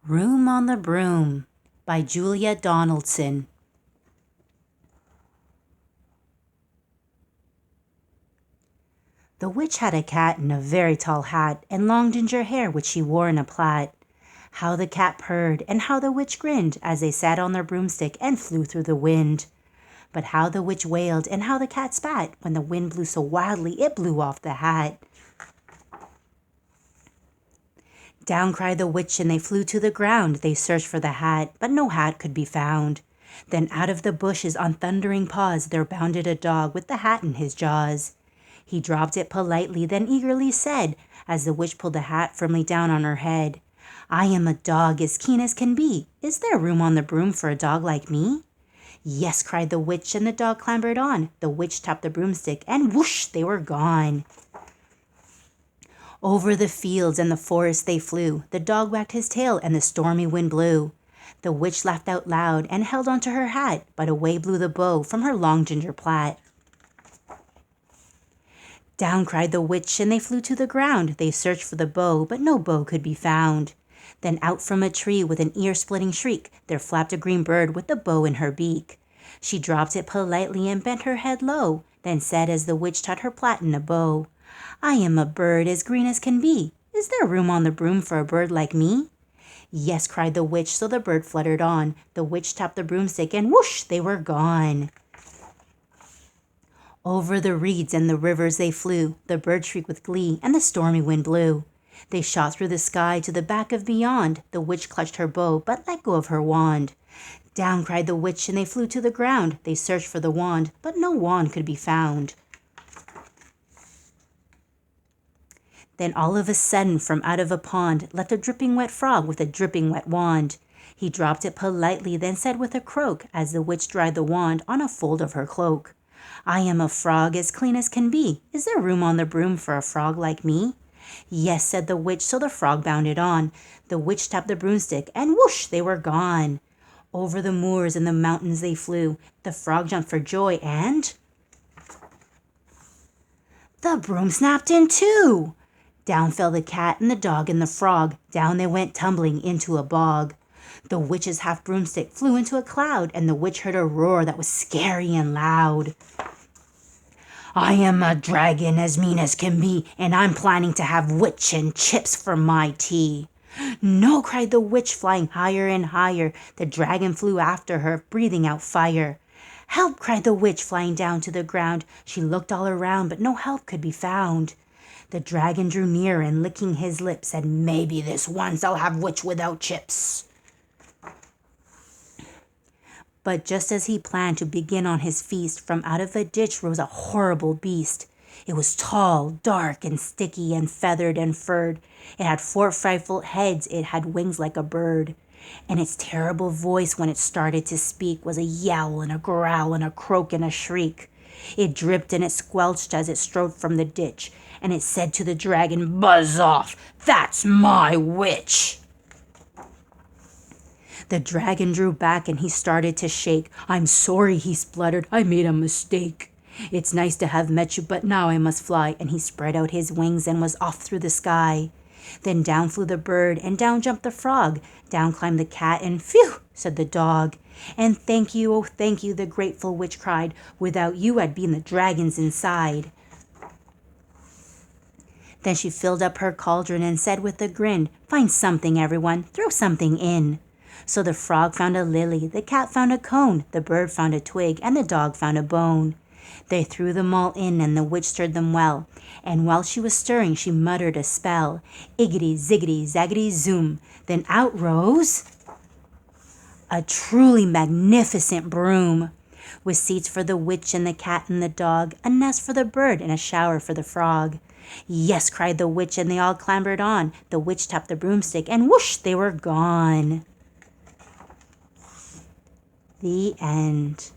Room on the Broom by Julia Donaldson. The witch had a cat in a very tall hat, and long ginger hair which she wore in a plait. How the cat purred, and how the witch grinned, as they sat on their broomstick and flew through the wind. But how the witch wailed, and how the cat spat, when the wind blew so wildly it blew off the hat. Down cried the witch, and they flew to the ground. They searched for the hat, but no hat could be found. Then out of the bushes on thundering paws there bounded a dog with the hat in his jaws. He dropped it politely, then eagerly said, as the witch pulled the hat firmly down on her head, "I am a dog as keen as can be. Is there room on the broom for a dog like me?" "Yes," cried the witch, and the dog clambered on. The witch tapped the broomstick, and whoosh, they were gone. Over the fields and the forest they flew. The dog wagged his tail, and the stormy wind blew. The witch laughed out loud and held on to her hat, but away blew the bow from her long ginger plait. Down cried the witch, and they flew to the ground. They searched for the bow, but no bow could be found. Then out from a tree with an ear-splitting shriek there flapped a green bird with the bow in her beak. She dropped it politely and bent her head low, then said as the witch tied her plait in a bow, "I am a bird as green as can be. Is there room on the broom for a bird like me?" "Yes," cried the witch, so the bird fluttered on. The witch tapped the broomstick, and whoosh, they were gone. Over the reeds and the rivers they flew. The bird shrieked with glee, and the stormy wind blew. They shot through the sky to the back of beyond. The witch clutched her bow, but let go of her wand. Down cried the witch, and they flew to the ground. They searched for the wand, but no wand could be found. Then all of a sudden from out of a pond leapt a dripping wet frog with a dripping wet wand. He dropped it politely, then said with a croak, as the witch dried the wand on a fold of her cloak, "I am a frog as clean as can be. Is there room on the broom for a frog like me?" "Yes," said the witch, so the frog bounded on. The witch tapped the broomstick, and whoosh, they were gone. Over the moors and the mountains they flew. The frog jumped for joy, and the broom snapped in two. Down fell the cat and the dog and the frog. Down they went tumbling into a bog. The witch's half broomstick flew into a cloud, and the witch heard a roar that was scary and loud. "I am a dragon as mean as can be, and I'm planning to have witch and chips for my tea." "No," cried the witch, flying higher and higher. The dragon flew after her, breathing out fire. "Help!" cried the witch, flying down to the ground. She looked all around, but no help could be found. The dragon drew near, and licking his lips said, "Maybe this once I'll have witch without chips." But just as he planned to begin on his feast, from out of a ditch rose a horrible beast. It was tall, dark, and sticky, and feathered and furred. It had 4 frightful heads, it had wings like a bird. And its terrible voice, when it started to speak, was a yowl and a growl and a croak and a shriek. It dripped and it squelched as it strode from the ditch, and it said to the dragon, "Buzz off, that's my witch." The dragon drew back and he started to shake. "I'm sorry," he spluttered, "I made a mistake. It's nice to have met you, but now I must fly." And he spread out his wings and was off through the sky. Then down flew the bird, and down jumped the frog. Down climbed the cat, and phew, said the dog. "And thank you, oh thank you," the grateful witch cried. "Without you I'd be in the dragon's inside." Then she filled up her cauldron and said with a grin, "Find something, everyone, throw something in." So the frog found a lily, the cat found a cone, the bird found a twig, and the dog found a bone. They threw them all in, and the witch stirred them well. And while she was stirring, she muttered a spell, "Iggity, ziggity, zaggity, zoom." Then out rose a truly magnificent broom, with seats for the witch and the cat and the dog, a nest for the bird, and a shower for the frog. "Yes," cried the witch, and they all clambered on. The witch tapped the broomstick, and whoosh, they were gone. The end.